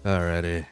Alrighty.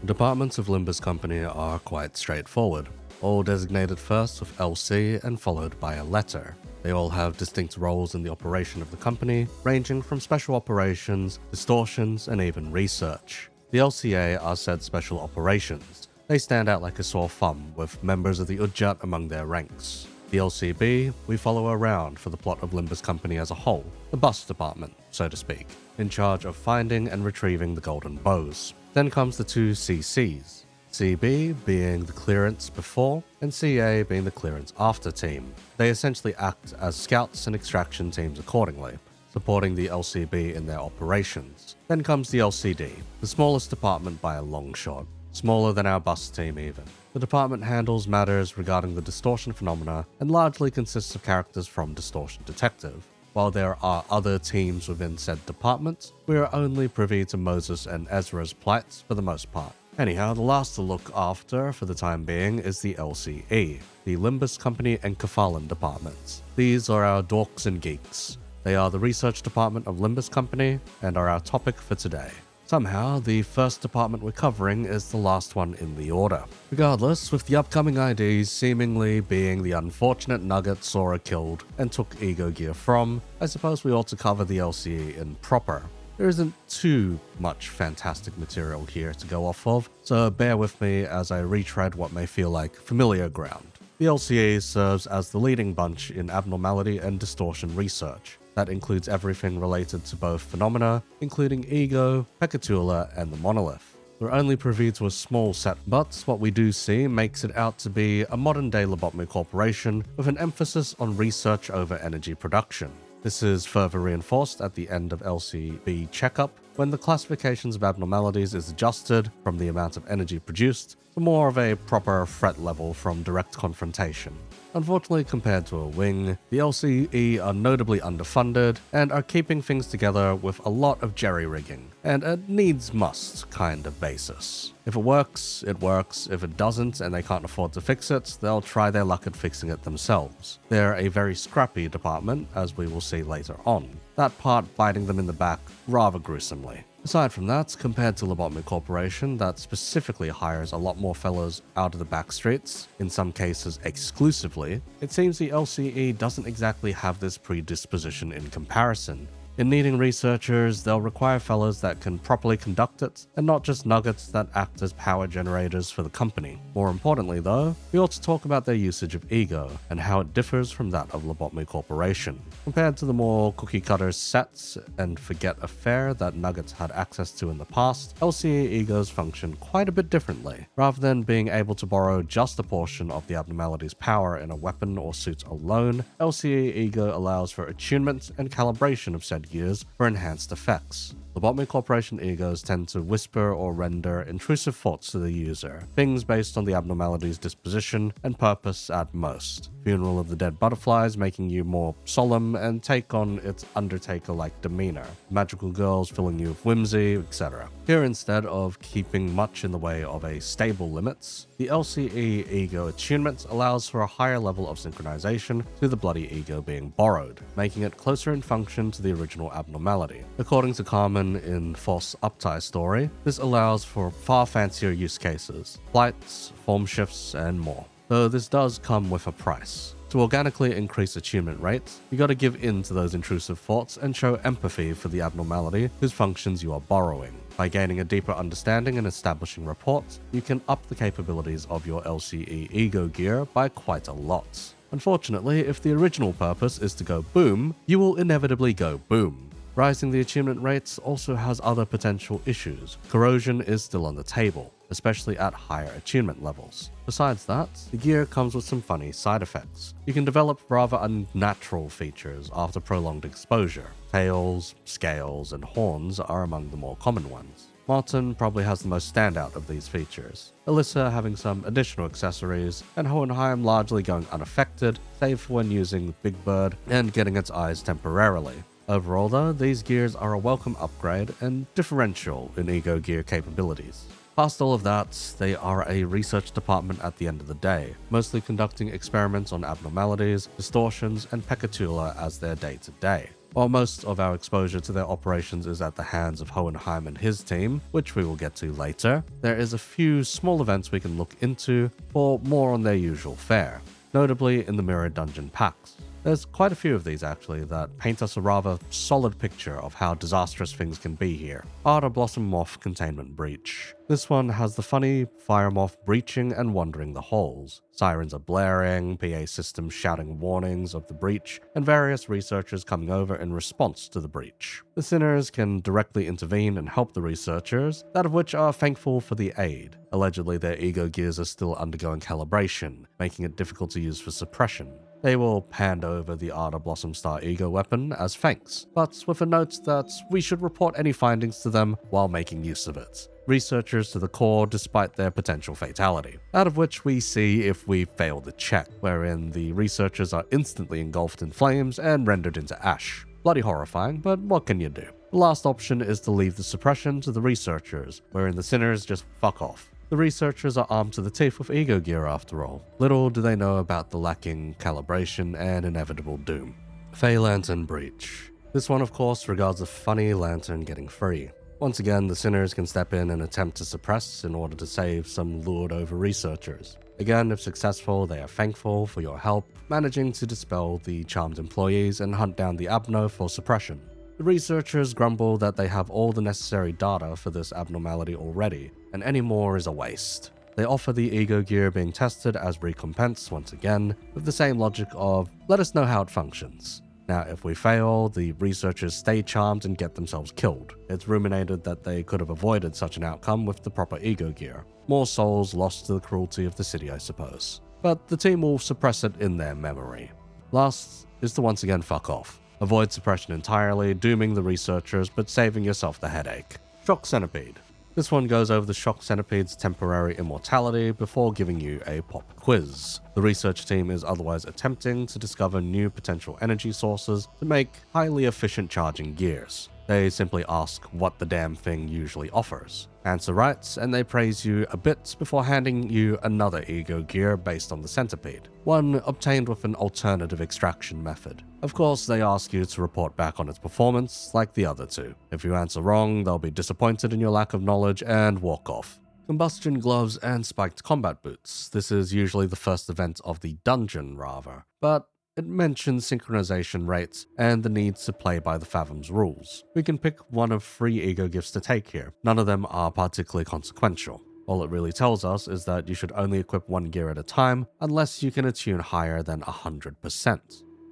The departments of Limbus Company are quite straightforward, all designated first with LC and followed by a letter. They all have distinct roles in the operation of the company, ranging from special operations, distortions, and even research. The LCA are said special operations. They stand out like a sore thumb, with members of the Udjat among their ranks. The LCB, we follow around for the plot of Limbus Company as a whole, the bus department, so to speak, in charge of finding and retrieving the golden bows. Then comes the two CCs, CB being the clearance before, and CA being the clearance after team. They essentially act as scouts and extraction teams accordingly, supporting the LCB in their operations. Then comes the LCD, the smallest department by a long shot, smaller than our bus team even. The department handles matters regarding the distortion phenomena and largely consists of characters from Distortion Detective. While there are other teams within said department, we are only privy to Moses and Ezra's plights for the most part. Anyhow, the last to look after for the time being is the LCE, the Limbus Company and Kefalen departments. These are our dorks and geeks. They are the research department of Limbus Company and are our topic for today. Somehow, the first department we're covering is the last one in the order. Regardless, with the upcoming IDs seemingly being the unfortunate nugget Sora killed and took ego gear from, I suppose we ought to cover the LCE in proper. There isn't too much fantastic material here to go off of, so bear with me as I retread what may feel like familiar ground. The LCE serves as the leading bunch in abnormality and distortion research. That includes everything related to both phenomena, including Ego, Pekatula, and the Monolith. We're only privy to a small set, but what we do see makes it out to be a modern-day lobotomy corporation with an emphasis on research over energy production. This is further reinforced at the end of LCB checkup, when the classifications of abnormalities is adjusted from the amount of energy produced to more of a proper threat level from direct confrontation. Unfortunately, compared to a wing, the LCE are notably underfunded and are keeping things together with a lot of jerry-rigging, and a needs-must kind of basis. If it works, it works. If it doesn't and they can't afford to fix it, they'll try their luck at fixing it themselves. They're a very scrappy department, as we will see later on. That part biting them in the back rather gruesomely. Aside from that, compared to Lobotomy Corporation, that specifically hires a lot more fellows out of the back streets, in some cases exclusively, it seems the LCE doesn't exactly have this predisposition in comparison. In needing researchers, they'll require fellows that can properly conduct it, and not just nuggets that act as power generators for the company. More importantly though, we ought to talk about their usage of Ego, and how it differs from that of Lobotomy Corporation. Compared to the more cookie-cutter sets and forget affair that nuggets had access to in the past, LCE Egos function quite a bit differently. Rather than being able to borrow just a portion of the abnormality's power in a weapon or suit alone, LCE Ego allows for attunement and calibration of said gears for enhanced effects. Lobotomy Corporation egos tend to whisper or render intrusive thoughts to the user, things based on the abnormality's disposition and purpose at most. Funeral of the Dead Butterflies making you more solemn and take on its Undertaker-like demeanor, magical girls filling you with whimsy, etc. Here, instead of keeping much in the way of a stable limits, the LCE ego attunement allows for a higher level of synchronization to the bloody ego being borrowed, making it closer in function to the original abnormality. According to Carmen in Force Uptie story, this allows for far fancier use cases, flights, form shifts, and more. Though this does come with a price. To organically increase attunement rates, you gotta give in to those intrusive thoughts and show empathy for the abnormality whose functions you are borrowing. By gaining a deeper understanding and establishing rapport, you can up the capabilities of your LCE ego gear by quite a lot. Unfortunately, if the original purpose is to go boom, you will inevitably go boom. Rising the attunement rates also has other potential issues. Corrosion is still on the table, especially at higher attunement levels. Besides that, the gear comes with some funny side effects. You can develop rather unnatural features after prolonged exposure. Tails, scales, and horns are among the more common ones. Martin probably has the most standout of these features, Alyssa having some additional accessories, and Hohenheim largely going unaffected, save for when using Big Bird and getting its eyes temporarily. Overall though, these gears are a welcome upgrade and differential in ego gear capabilities. Past all of that, they are a research department at the end of the day, mostly conducting experiments on abnormalities, distortions, and Pekatula as their day-to-day. While most of our exposure to their operations is at the hands of Hohenheim and his team, which we will get to later, there is a few small events we can look into for more on their usual fare, notably in the mirror dungeon packs. There's quite a few of these actually that paint us a rather solid picture of how disastrous things can be here. Arda Blossom Moth Containment Breach. This one has the funny fire moth breaching and wandering the halls. Sirens are blaring, PA systems shouting warnings of the breach, and various researchers coming over in response to the breach. The sinners can directly intervene and help the researchers, that of which are thankful for the aid. Allegedly, their ego gears are still undergoing calibration, making it difficult to use for suppression. They will hand over the Arda Blossom Star Ego weapon as thanks, but with a note that we should report any findings to them while making use of it. Researchers to the core despite their potential fatality, out of which we see if we fail the check, wherein the researchers are instantly engulfed in flames and rendered into ash. Bloody horrifying, but what can you do? The last option is to leave the suppression to the researchers, wherein the sinners just fuck off. The researchers are armed to the teeth with ego gear after all. Little do they know about the lacking calibration and inevitable doom. Fey Lantern Breach. This one of course regards a funny lantern getting free. Once again, the sinners can step in and attempt to suppress in order to save some lured over researchers. Again, if successful, they are thankful for your help, managing to dispel the charmed employees and hunt down the Abno for suppression. The researchers grumble that they have all the necessary data for this abnormality already, and any more is a waste. They offer the ego gear being tested as recompense once again, with the same logic of, let us know how it functions. Now, if we fail, the researchers stay charmed and get themselves killed. It's ruminated that they could have avoided such an outcome with the proper ego gear. More souls lost to the cruelty of the city, I suppose. But the team will suppress it in their memory. Last is to once again fuck off. Avoid suppression entirely, dooming the researchers, but saving yourself the headache. Shock Centipede. This one goes over the Shock Centipede's temporary immortality before giving you a pop quiz. The research team is otherwise attempting to discover new potential energy sources to make highly efficient charging gears. They simply ask what the damn thing usually offers. Answer right, and they praise you a bit before handing you another ego gear based on the centipede, one obtained with an alternative extraction method. Of course, they ask you to report back on its performance, like the other two. If you answer wrong, they'll be disappointed in your lack of knowledge and walk off. Combustion gloves and spiked combat boots. This is usually the first event of the dungeon, rather, but it mentions synchronization rates and the need to play by the Fathom's rules. We can pick one of 3 ego gifts to take here. None of them are particularly consequential. All it really tells us is that you should only equip one gear at a time unless you can attune higher than 100%.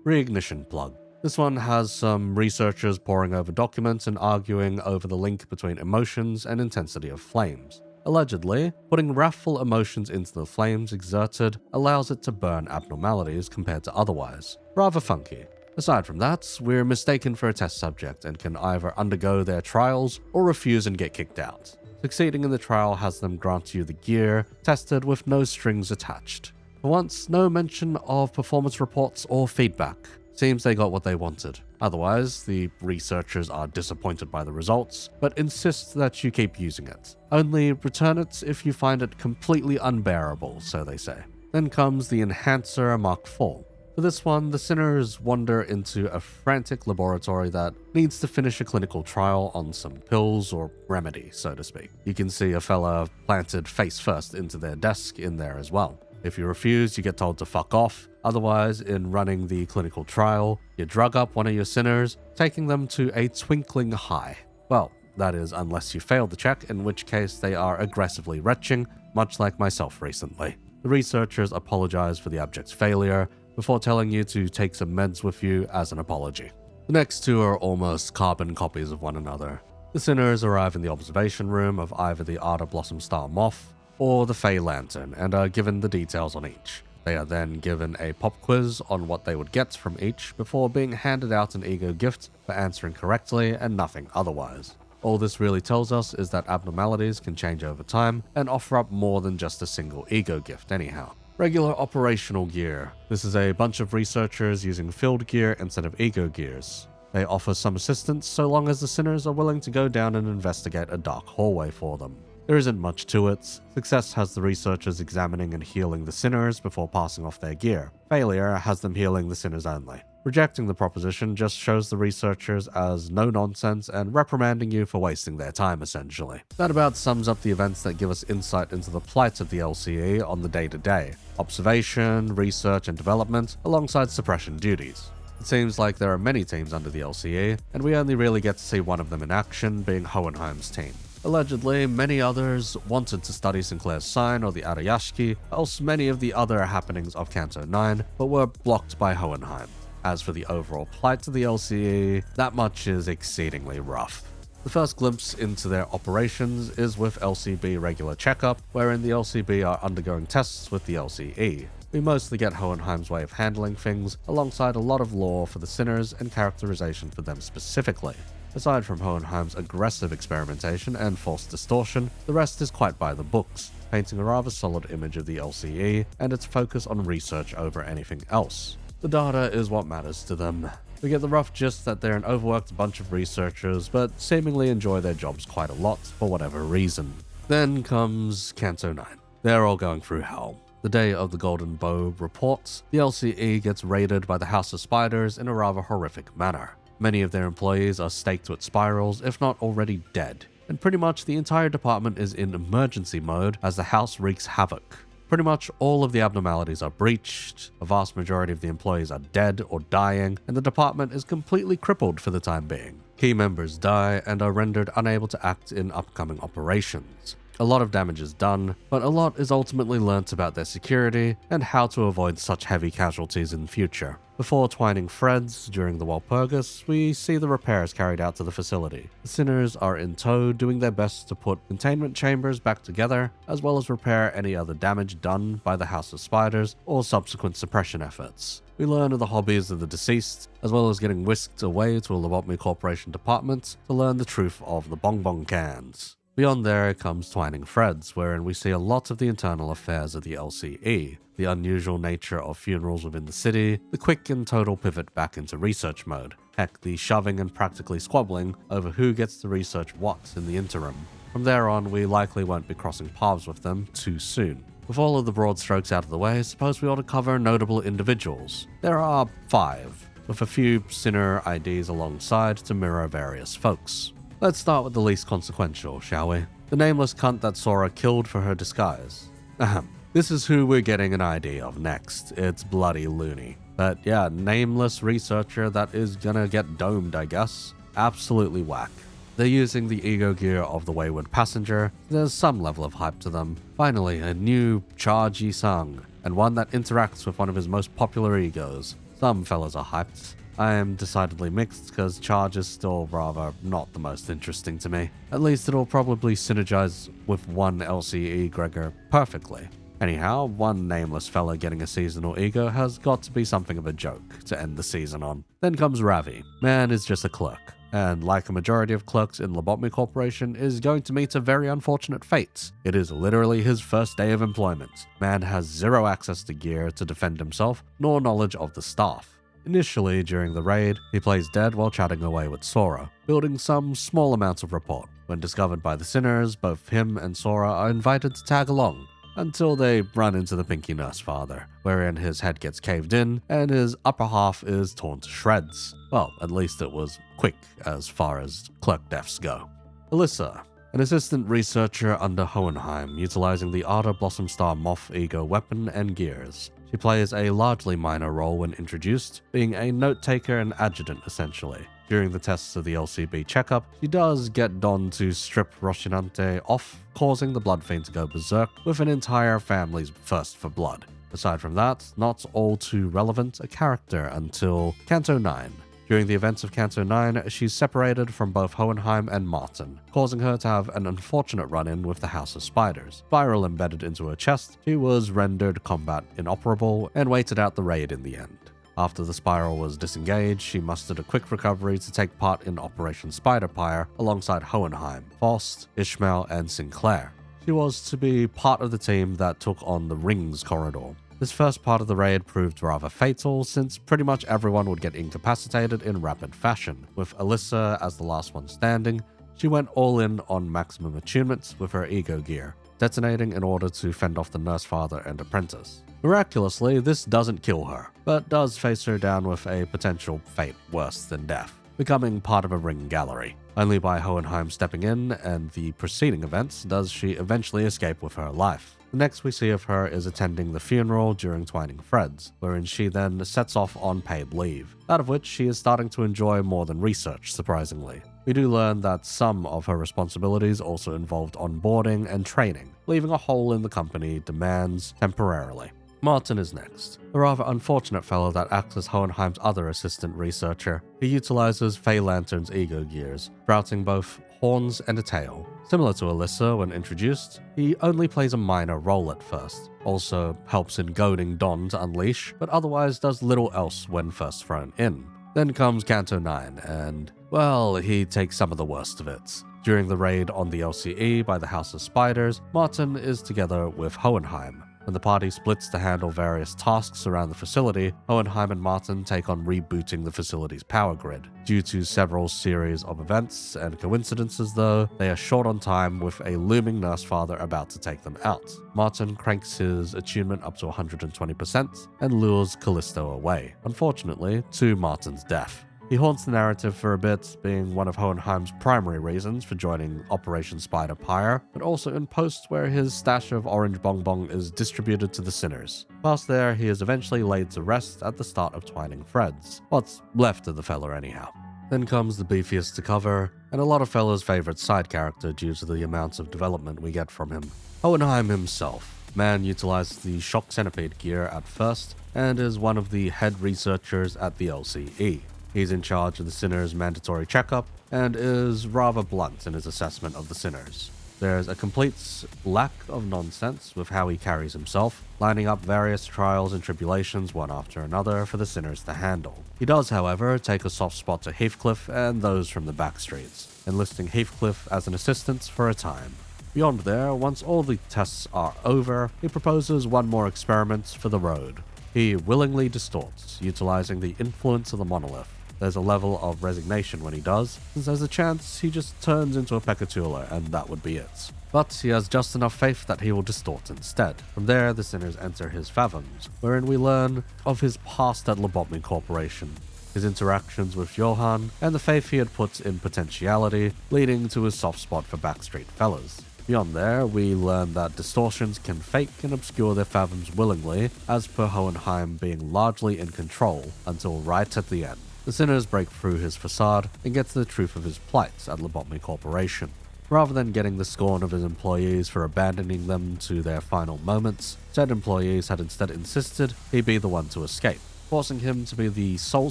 Reignition plug. This one has some researchers poring over documents and arguing over the link between emotions and intensity of flames. Allegedly, putting wrathful emotions into the flames exerted allows it to burn abnormalities compared to otherwise. Rather funky. Aside from that, we're mistaken for a test subject and can either undergo their trials or refuse and get kicked out. Succeeding in the trial has them grant you the gear, tested with no strings attached. For once, no mention of performance reports or feedback. Seems they got what they wanted. Otherwise, the researchers are disappointed by the results, but insist that you keep using it. Only return it if you find it completely unbearable, so they say. Then comes the Enhancer Mark IV. For this one, the sinners wander into a frantic laboratory that needs to finish a clinical trial on some pills or remedy, so to speak. You can see a fella planted face first into their desk in there as well. If you refuse, you get told to fuck off. Otherwise, in running the clinical trial, you drug up one of your sinners, taking them to a twinkling high. Well, that is unless you fail the check, in which case they are aggressively retching, much like myself recently. The researchers apologize for the abject failure, before telling you to take some meds with you as an apology. The next two are almost carbon copies of one another. The sinners arrive in the observation room of either the Arda Blossom Star Moth or the Fey Lantern and are given the details on each. They are then given a pop quiz on what they would get from each before being handed out an ego gift for answering correctly and nothing otherwise. All this really tells us is that abnormalities can change over time and offer up more than just a single ego gift anyhow. Regular operational gear. This is a bunch of researchers using field gear instead of ego gears. They offer some assistance so long as the sinners are willing to go down and investigate a dark hallway for them. There isn't much to it. Success has the researchers examining and healing the sinners before passing off their gear. Failure has them healing the sinners only. Rejecting the proposition just shows the researchers as no nonsense and reprimanding you for wasting their time, essentially. That about sums up the events that give us insight into the plight of the LCE on the day-to-day: observation, research, and development, alongside suppression duties. It seems like there are many teams under the LCE, and we only really get to see one of them in action, being Hohenheim's team. Allegedly, many others wanted to study Sinclair's sign or the Arayashiki, else many of the other happenings of Canto 9, but were blocked by Hohenheim. As for the overall plight of the LCE, that much is exceedingly rough. The first glimpse into their operations is with LCB Regular Checkup, wherein the LCB are undergoing tests with the LCE. We mostly get Hohenheim's way of handling things, alongside a lot of lore for the sinners and characterization for them specifically. Aside from Hohenheim's aggressive experimentation and forced distortion, the rest is quite by the books, painting a rather solid image of the LCE and its focus on research over anything else. The data is what matters to them. We get the rough gist that they're an overworked bunch of researchers, but seemingly enjoy their jobs quite a lot for whatever reason. Then comes Canto 9. They're all going through hell. The day of the Golden Bow reports, the LCE gets raided by the House of Spiders in a rather horrific manner. Many of their employees are staked with spirals, if not already dead, and pretty much the entire department is in emergency mode as the house wreaks havoc. Pretty much all of the abnormalities are breached, a vast majority of the employees are dead or dying, and the department is completely crippled for the time being. Key members die and are rendered unable to act in upcoming operations. A lot of damage is done, but a lot is ultimately learnt about their security and how to avoid such heavy casualties in future. Before twining threads during the Walpurgis, we see the repairs carried out to the facility. The sinners are in tow, doing their best to put containment chambers back together, as well as repair any other damage done by the House of Spiders or subsequent suppression efforts. We learn of the hobbies of the deceased, as well as getting whisked away to a Lobotomy Corporation department to learn the truth of the bonbon cans. Beyond there comes Twining Threads, wherein we see a lot of the internal affairs of the LCE, the unusual nature of funerals within the city, the quick and total pivot back into research mode, heck, the shoving and practically squabbling over who gets to research what in the interim. From there on, we likely won't be crossing paths with them too soon. With all of the broad strokes out of the way, suppose we ought to cover notable individuals. There are 5, with a few sinner IDs alongside to mirror various folks. Let's start with the least consequential, shall we? The nameless cunt that Sora killed for her disguise. Ahem. This is who we're getting an ID of next. It's bloody loony. But yeah, nameless researcher that is gonna get domed, I guess. Absolutely whack. They're using the ego gear of the wayward passenger. There's some level of hype to them. Finally, a new chargy song, and one that interacts with one of his most popular egos. Some fellas are hyped. I am decidedly mixed because Charge is still rather not the most interesting to me. At least it'll probably synergize with one LCE Gregor perfectly. Anyhow, one nameless fella getting a seasonal ego has got to be something of a joke to end the season on. Then comes Ravi. Man is just a clerk, and like a majority of clerks in Lobotomy Corporation, is going to meet a very unfortunate fate. It is literally his first day of employment. Man has zero access to gear to defend himself, nor knowledge of the staff. Initially, during the raid, he plays dead while chatting away with Sora, building some small amounts of rapport. When discovered by the sinners, both him and Sora are invited to tag along, until they run into the Pinky Nurse Father, wherein his head gets caved in and his upper half is torn to shreds. Well, at least it was quick as far as clerk deaths go. Alyssa, an assistant researcher under Hohenheim, utilizing the Ardor Blossom Star Moth Ego weapon and gears. She plays a largely minor role when introduced, being a note-taker and adjutant essentially. During the tests of the LCB checkup, she does get Don to strip Roshinante off, causing the Blood Fiend to go berserk with an entire family's thirst for blood. Aside from that, not all too relevant a character until Canto 9. During the events of Canto 9, she's separated from both Hohenheim and Martin, causing her to have an unfortunate run-in with the House of Spiders. Viral embedded into her chest, she was rendered combat inoperable and waited out the raid in the end. After the spiral was disengaged, she mustered a quick recovery to take part in Operation Spider-Pyre alongside Hohenheim, Faust, Ishmael, and Sinclair. She was to be part of the team that took on the Rings corridor. This first part of the raid proved rather fatal, since pretty much everyone would get incapacitated in rapid fashion. With Alyssa as the last one standing, she went all in on maximum attunements with her ego gear, detonating in order to fend off the nurse father and apprentice. Miraculously, this doesn't kill her, but does face her down with a potential fate worse than death, becoming part of a ring gallery. Only by Hohenheim stepping in and the preceding events does she eventually escape with her life. The next we see of her is attending the funeral during Twining Threads, wherein she then sets off on paid leave, out of which she is starting to enjoy more than research, surprisingly. We do learn that some of her responsibilities also involved onboarding and training, leaving a hole in the company demands temporarily. Martin is next, a rather unfortunate fellow that acts as Hohenheim's other assistant researcher. He utilizes Fey Lantern's ego gears, sprouting both horns and a tail. Similar to Alyssa when introduced, he only plays a minor role at first, also helps in goading Don to unleash, but otherwise does little else when first thrown in. Then comes Canto 9, and, well, he takes some of the worst of it. During the raid on the LCE by the House of Spiders, Martin is together with Hohenheim. When the party splits to handle various tasks around the facility, Hohenheim and Martin take on rebooting the facility's power grid. Due to several series of events and coincidences though, they are short on time with a looming nurse father about to take them out. Martin cranks his attunement up to 120% and lures Callisto away, unfortunately, to Martin's death. He haunts the narrative for a bit, being one of Hohenheim's primary reasons for joining Operation Spider Pyre, but also in posts where his stash of orange bonbon is distributed to the sinners. Whilst there, he is eventually laid to rest at the start of Twining Threads. What's left of the fella anyhow. Then comes the beefiest to cover, and a lot of fellas' favourite side character due to the amounts of development we get from him. Hohenheim himself. Man utilizes the Shock Centipede gear at first, and is one of the head researchers at the LCE. He's in charge of the Sinner's mandatory checkup, and is rather blunt in his assessment of the Sinners. There's a complete lack of nonsense with how he carries himself, lining up various trials and tribulations one after another for the Sinners to handle. He does, however, take a soft spot to Heathcliff and those from the backstreets, enlisting Heathcliff as an assistant for a time. Beyond there, once all the tests are over, he proposes one more experiment for the road. He willingly distorts, utilizing the influence of the monolith. There's a level of resignation when he does, since there's a chance he just turns into a Pecatula and that would be it. But he has just enough faith that he will distort instead. From there, the Sinners enter his fathoms, wherein we learn of his past at Limbus Corporation, his interactions with Johann, and the faith he had put in potentiality, leading to his soft spot for backstreet fellas. Beyond there, we learn that distortions can fake and obscure their fathoms willingly, as per Hohenheim being largely in control, until right at the end. The Sinners break through his facade and get to the truth of his plight at Limbus Corporation. Rather than getting the scorn of his employees for abandoning them to their final moments, said employees had instead insisted he be the one to escape, forcing him to be the sole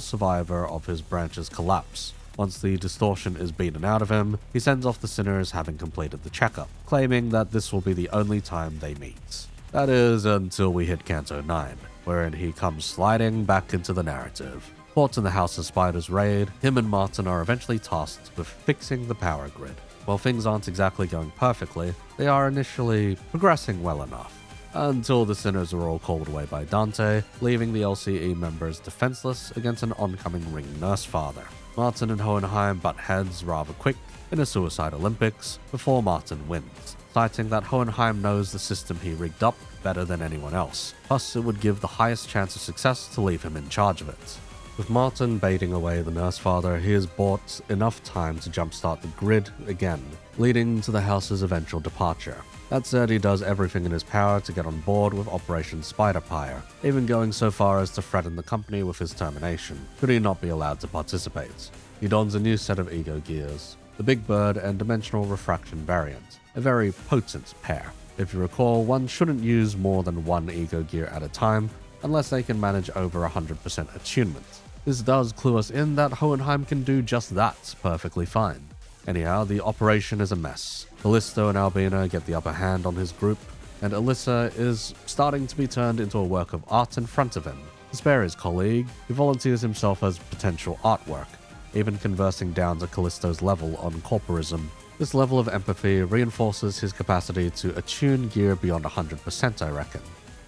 survivor of his branch's collapse. Once the distortion is beaten out of him, he sends off the Sinners having completed the checkup, claiming that this will be the only time they meet. That is until we hit Canto 9, wherein he comes sliding back into the narrative. Caught in the House of Spiders raid, him and Martin are eventually tasked with fixing the power grid. While things aren't exactly going perfectly, they are initially progressing well enough, until the Sinners are all called away by Dante, leaving the LCE members defenseless against an oncoming ring nurse father. Martin and Hohenheim butt heads rather quick in a suicide Olympics before Martin wins, citing that Hohenheim knows the system he rigged up better than anyone else, plus it would give the highest chance of success to leave him in charge of it. With Martin baiting away the nurse father, he has bought enough time to jumpstart the grid again, leading to the house's eventual departure. That said, he does everything in his power to get on board with Operation Spider Pyre, even going so far as to threaten the company with his termination, should he not be allowed to participate. He dons a new set of ego gears, the Big Bird and Dimensional Refraction variant, a very potent pair. If you recall, one shouldn't use more than one ego gear at a time, unless they can manage over 100% attunement. This does clue us in that Hohenheim can do just that perfectly fine. Anyhow, the operation is a mess. Callisto and Albina get the upper hand on his group, and Alyssa is starting to be turned into a work of art in front of him. To spare his colleague, he volunteers himself as potential artwork, even conversing down to Callisto's level on corporism. This level of empathy reinforces his capacity to attune gear beyond 100%, I reckon.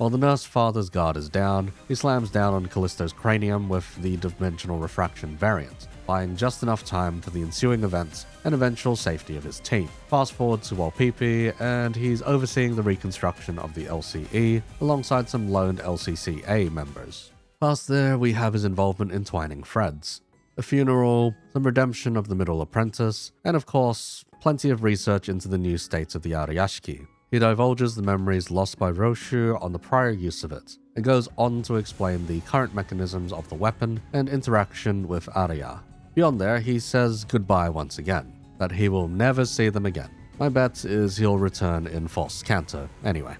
While the nurse father's guard is down, he slams down on Callisto's cranium with the Dimensional Refraction variant, buying just enough time for the ensuing events and eventual safety of his team. Fast forward to Walpipi, and he's overseeing the reconstruction of the LCE alongside some loaned LCCA members. Past there, we have his involvement in Twining Threads, a funeral, some redemption of the Middle Apprentice, and of course, plenty of research into the new states of the Arayashiki. He divulges the memories lost by Roshu on the prior use of it, and goes on to explain the current mechanisms of the weapon and interaction with Arya. Beyond there, he says goodbye once again, that he will never see them again. My bet is he'll return in False Canto anyway.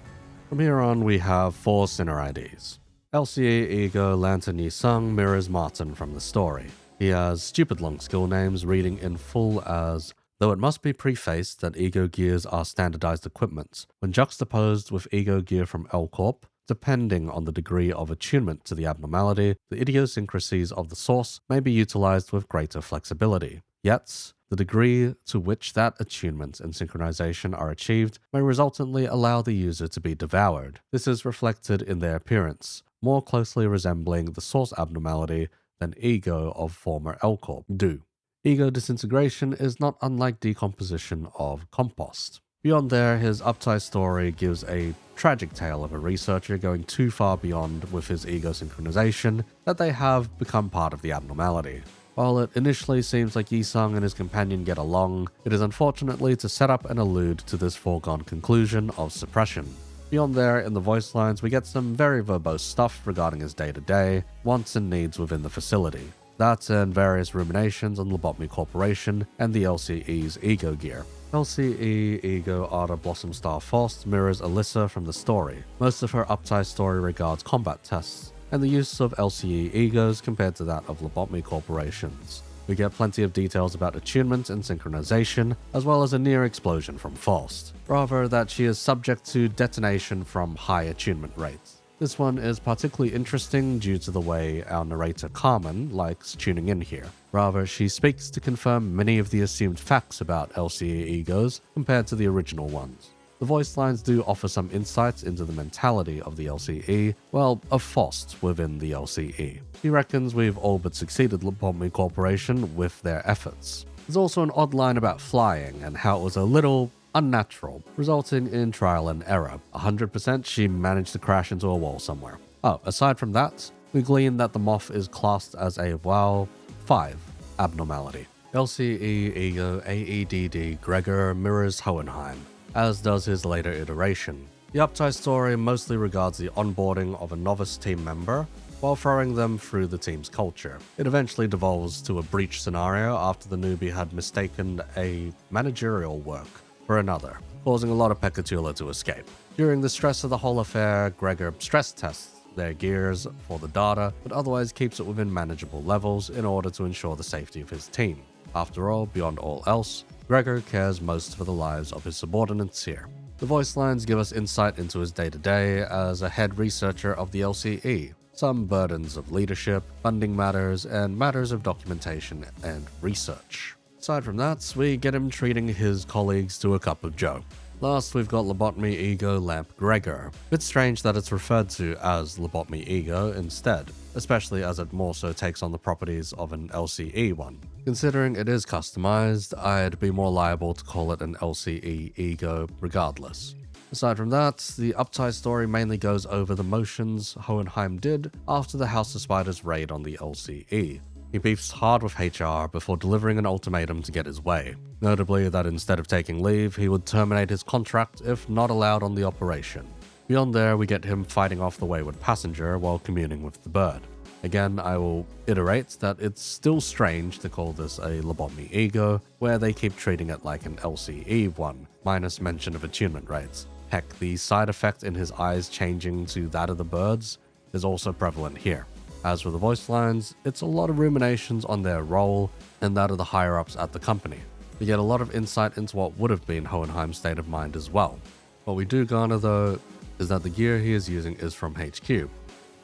From here on, we have 4 Sinner IDs. LCE Ego Lantern Yisung mirrors Martin from the story. He has stupid long skill names reading in full as, though it must be prefaced that Ego gears are standardized equipment, when juxtaposed with Ego gear from L Corp, depending on the degree of attunement to the abnormality, the idiosyncrasies of the source may be utilized with greater flexibility. Yet, the degree to which that attunement and synchronization are achieved may resultantly allow the user to be devoured. This is reflected in their appearance, more closely resembling the source abnormality than Ego of former L Corp do. Ego disintegration is not unlike decomposition of compost. Beyond there, his Uptie story gives a tragic tale of a researcher going too far beyond with his ego synchronization that they have become part of the abnormality. While it initially seems like Yisung and his companion get along, it is unfortunately to set up and allude to this foregone conclusion of suppression. Beyond there, in the voice lines, we get some very verbose stuff regarding his day-to-day, wants and needs within the facility. That and various ruminations on Lobotomy Corporation and the LCE's ego gear. LCE Ego Ada Blossom Star Faust mirrors Alyssa from the story. Most of her Uptie story regards combat tests, and the use of LCE egos compared to that of Lobotomy Corporation's. We get plenty of details about attunement and synchronization, as well as a near explosion from Faust. Rather, that she is subject to detonation from high attunement rates. This one is particularly interesting due to the way our narrator Carmen likes tuning in here. Rather, she speaks to confirm many of the assumed facts about LCE egos compared to the original ones. The voice lines do offer some insights into the mentality of the LCE, well, of Faust within the LCE. He reckons we've all but succeeded Lobotomy Corporation with their efforts. There's also an odd line about flying and how it was a little unnatural, resulting in trial and error. 100% she managed to crash into a wall somewhere. Oh, aside from that, we glean that the moth is classed as a WoW 5 abnormality. LCE Ego AEDD Gregor mirrors Hohenheim, as does his later iteration. The Uptie story mostly regards the onboarding of a novice team member while throwing them through the team's culture. It eventually devolves to a breach scenario after the newbie had mistaken a managerial work for another, causing a lot of Pekatula to escape. During the stress of the whole affair, Gregor stress tests their gears for the data, but otherwise keeps it within manageable levels in order to ensure the safety of his team. After all, beyond all else, Gregor cares most for the lives of his subordinates here. The voice lines give us insight into his day-to-day as a head researcher of the LCE, some burdens of leadership, funding matters, and matters of documentation and research. Aside from that, we get him treating his colleagues to a cup of joe. Last, we've got Lobotomy Ego Lamp Gregor. Bit strange that it's referred to as Lobotomy Ego instead, especially as it more so takes on the properties of an LCE one. Considering it is customized, I'd be more liable to call it an LCE Ego regardless. Aside from that, the Uptie story mainly goes over the motions Hohenheim did after the House of Spiders raid on the LCE. He beefs hard with HR before delivering an ultimatum to get his way, notably that instead of taking leave, he would terminate his contract if not allowed on the operation. Beyond there, we get him fighting off the wayward passenger while communing with the bird. Again, I will iterate that it's still strange to call this a Lobotomy Ego, where they keep treating it like an LCE one, minus mention of attunement rates. Heck, the side effect in his eyes changing to that of the bird's is also prevalent here. As for the voice lines, it's a lot of ruminations on their role and that of the higher-ups at the company. We get a lot of insight into what would have been Hohenheim's state of mind as well. What we do garner, though, is that the gear he is using is from HQ.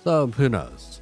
So, who knows?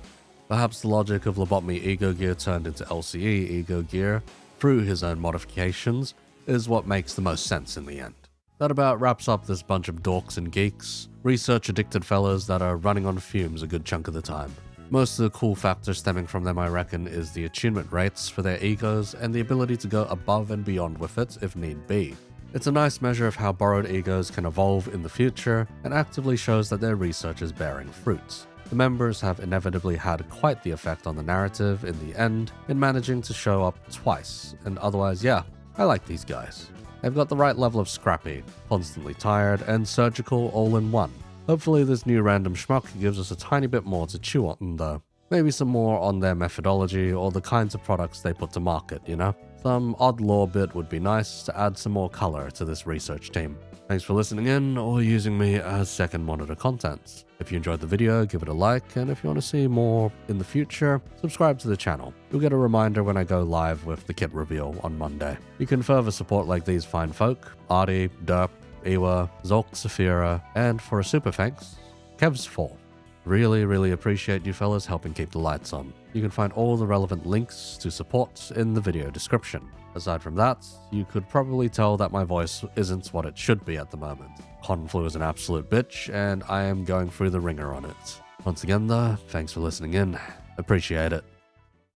Perhaps the logic of Lobotomy Ego Gear turned into LCE Ego Gear through his own modifications is what makes the most sense in the end. That about wraps up this bunch of dorks and geeks, research-addicted fellas that are running on fumes a good chunk of the time. Most of the cool factors stemming from them, I reckon, is the attunement rates for their egos and the ability to go above and beyond with it if need be. It's a nice measure of how borrowed egos can evolve in the future and actively shows that their research is bearing fruits. The members have inevitably had quite the effect on the narrative in the end in managing to show up twice, and otherwise, yeah, I like these guys. They've got the right level of scrappy, constantly tired, and surgical all in one. Hopefully this new random schmuck gives us a tiny bit more to chew on though. Maybe some more on their methodology or the kinds of products they put to market, you know? Some odd lore bit would be nice to add some more color to this research team. Thanks for listening in or using me as second monitor content. If you enjoyed the video, give it a like, and if you want to see more in the future, subscribe to the channel. You'll get a reminder when I go live with the kit reveal on Monday. You can further support like these fine folk, Artie, Derp, Ewa, Zolk, Saphira, and for a super thanks, Kevs4. Really appreciate you fellas helping keep the lights on. You can find all the relevant links to support in the video description. Aside from that, you could probably tell that my voice isn't what it should be at the moment. Conflu is an absolute bitch, and I am going through the ringer on it. Once again though, thanks for listening in. Appreciate it.